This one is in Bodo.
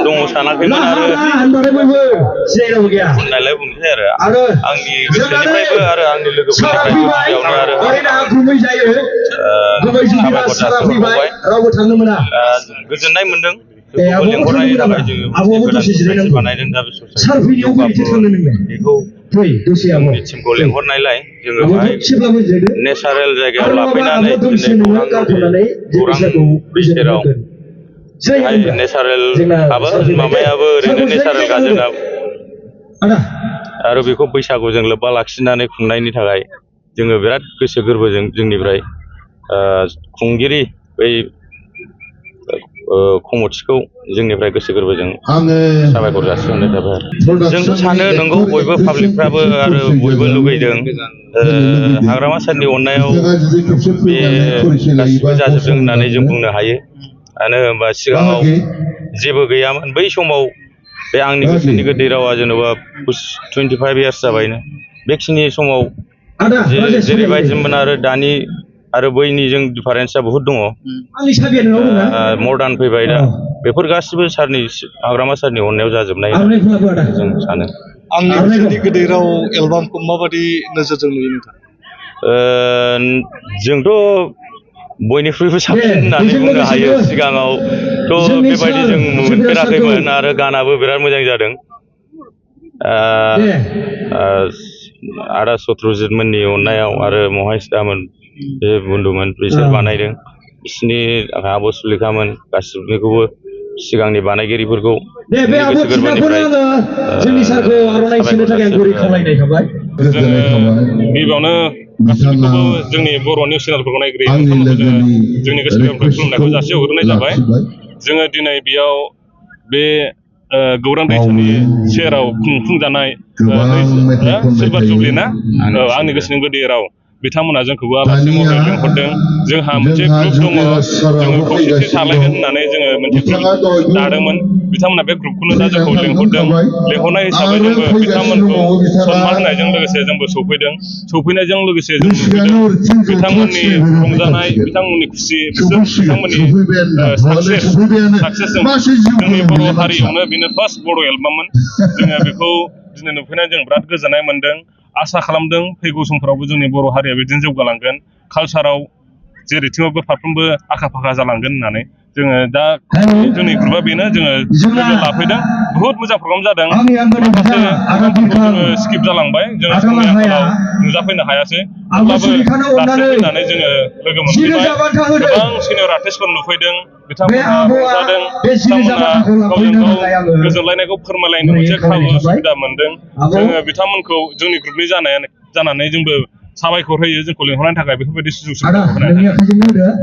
दङ सानाखैमोन आरो बुंनायलाय बुंनोसै आरो आंनि गोसोनिफ्रायबो आरो आंनि लोगोफोरनिफ्रायबो गिबियावनो आरो साबायखर जासिहरबाय गोजोननाय मोनदों बेखौ लेंहरनायनि थाखाय जोङो मोनसे गोदान ससाइटि बानायदों दा बे ससाइटियाव बेखौ जोंनि टिमखौ लेंहरनायलाय जोङो बाहाय नेचारेल जायगायाव लाफैनानै दिनै गौरां सेराव बेहाय नेचारेल माबायाबो ओरैनो नेचारेल गार्डेना आरो बेखौ बैसागुजों लोब्बा लाखिनानै खुंनायनि थाखाय जोङो बिराद गोसो गोरबोजों जोंनिफ्राय खुंगिरि बै कमिटिखौ जोंनिफ्राय गोसो गोरबोजों साबायखर जासिहरनाय थाबाय आरो जोंथ' सानो नंगौ बयबो पाब्लिकफ्राबो आरो बयबो लुगैदों हाग्रामा सारनि अननायाव बे गासिबो जाजोबदों होननानै जों बुंनो हायो मानो होनबा सिगाङाव जेबो गैयामोन बै समाव बे आंनि गोसोनि गोदै रावा जेन'बा 25 इयार्स जाबायनो बेखिनि समाव जेरैबायदिमोन आरो दानि आरो बैनिजों डिफारेन्सआ बहुद दङ मडार्न फैबाय दा बेफोर गासिबो सारनि हाग्रामा सारनि अननायाव जाजोबनाय जों सानो आंनि गोसोनि गोदै राव एलबामखौ माबायदि नोजोरजों नुयो नोंथां जोंथ' बयनिख्रुइबो साबसिन होननानै बुंनो हायो सिगाङावथ' बेबायदि जों मोनफेराखैमोन आरो गानाबो बिराद मोजां जादों आदा सत्रजित मोननि अननायाव आरो महायस दामोन बे बन्धुमोन बिसोर बानायदों बिसिनि आब' सुलेखामोन गासिबनिखौबो सिगांनि बानायगिरिफोरखौ गोसो गोरबोनिफ्राय गिबियावनो गासिबोखौबो जोंनि बर' निउस चेनेलफोरखौ नायग्रोयो जोंनि गोसो गोरबोनिफ्राय खुलुमनायखौ जासिहरग्रोनाय जाबाय जोङो दिनै बेयाव बे गौरां दैसानि सेराव खुंफुंजानाय सिलभार जुबलि ना आंनि गोसोनि गोदै राव बिथांमोना जोंखौबो आलासि महरै लेंहरदों जोंहा मोनसे ग्रुप दङ जोङो खौसेथि थालायगोन होननानै जोङो मोनसे ग्रुप दादोंमोन बिथांमोना बे ग्रुपखौनो दा जोंखौ लेंहरदों लेंहरनाय हिसाबै जोंबो बिथांमोनखौ सनमान होनायजों लोगोसे जोंबो सौफैनायजों लोगोसे जों नुबोदों बिथांमोननि रंजानाय बिथांमोननि खुसि बिथांमोननि साक्सेसजों जोंनि बर' हारियावनो बेनो फार्स्ट बर' एलबाममोन जोङो बेखौ दिनै नुफैनानै जों बिराद गोजोननाय मोनदों आसा खालामदों फैगौ समफोरावबो जोंनि बर' हारिया बिदिनो जौगालांगोन कालसाराव जेरैथिंबो फारफ्रोमबो आखा फाखा जालांगोन होननानै जोङो दा जोंनि ग्रुपआ बेनो जोङो लोगो लाफैदों बुहुत मोजां प्रग्राम जादों माखासे प्रग्रामफोरखौ जोङो स्किप जालांबाय जोङो समनि आंखालाव नुजाफैनो हायासै अब्लाबो दासिम फैनानै जोङो लोगो मोनफैबाय गोबां सिनियर आर्टिस्टफोर नुफैदों बिथांमोना रंजादों बिथांमोना गावजों गाव गोजोनलायनायखौ फोरमायलायनो मोनसे खाबु सुबिदा मोनदों जोङो बिथांमोनखौ जोंनि ग्रुपनि जानानै जोंबो साबायखर होयो जोंखौ लिंहरनायनि थाखाय बेफोरबायदि सुजुग सुबिदाखौ होनायनि थाखाय